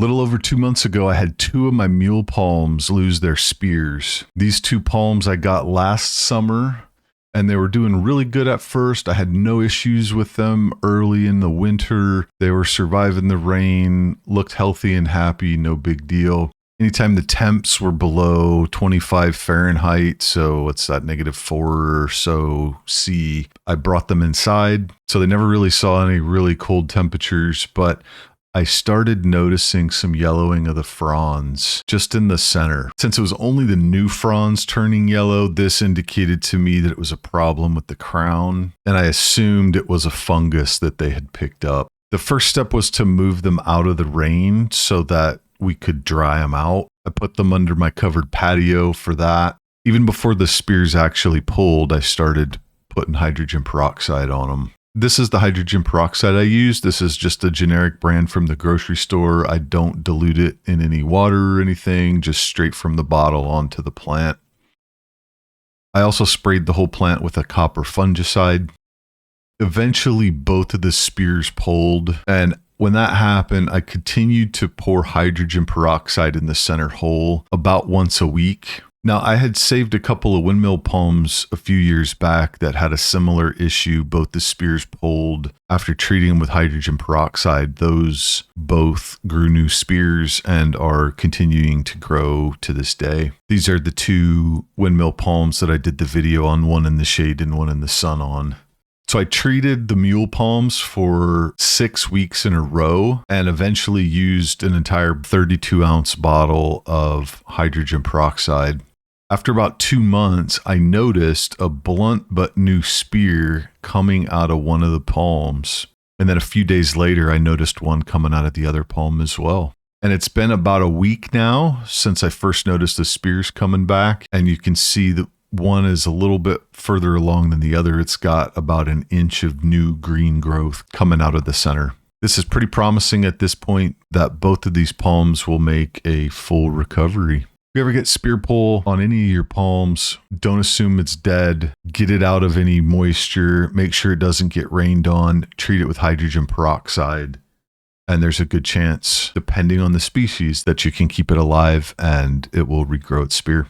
Little over 2 months ago, I had two of my mule palms lose their spears. These two palms I got last summer, and they were doing really good at first. I had no issues with them early in the winter. They were surviving the rain, looked healthy and happy, no big deal. Anytime the temps were below 25 Fahrenheit, so what's that, -4 or so C, I brought them inside. So they never really saw any really cold temperatures, but I started noticing some yellowing of the fronds just in the center. Since it was only the new fronds turning yellow, this indicated to me that it was a problem with the crown, and I assumed it was a fungus that they had picked up. The first step was to move them out of the rain so that we could dry them out. I put them under my covered patio for that. Even before the spears actually pulled, I started putting hydrogen peroxide on them. This is the hydrogen peroxide I use. This is just a generic brand from the grocery store. I don't dilute it in any water or anything, just straight from the bottle onto the plant. I also sprayed the whole plant with a copper fungicide. Eventually, both of the spears pulled, and when that happened, I continued to pour hydrogen peroxide in the center hole about once a week. Now, I had saved a couple of windmill palms a few years back that had a similar issue. Both the spears pulled after treating them with hydrogen peroxide. Those both grew new spears and are continuing to grow to this day. These are the two windmill palms that I did the video on, one in the shade and one in the sun on. So I treated the mule palms for 6 weeks in a row and eventually used an entire 32-ounce bottle of hydrogen peroxide. After about 2 months, I noticed a blunt but new spear coming out of one of the palms. And then a few days later, I noticed one coming out of the other palm as well. And it's been about a week now since I first noticed the spears coming back. And you can see that one is a little bit further along than the other. It's got about an inch of new green growth coming out of the center. This is pretty promising at this point that both of these palms will make a full recovery. If you ever get spear pull on any of your palms, don't assume it's dead. Get it out of any moisture. Make sure it doesn't get rained on. Treat it with hydrogen peroxide. And there's a good chance, depending on the species, that you can keep it alive and it will regrow its spear.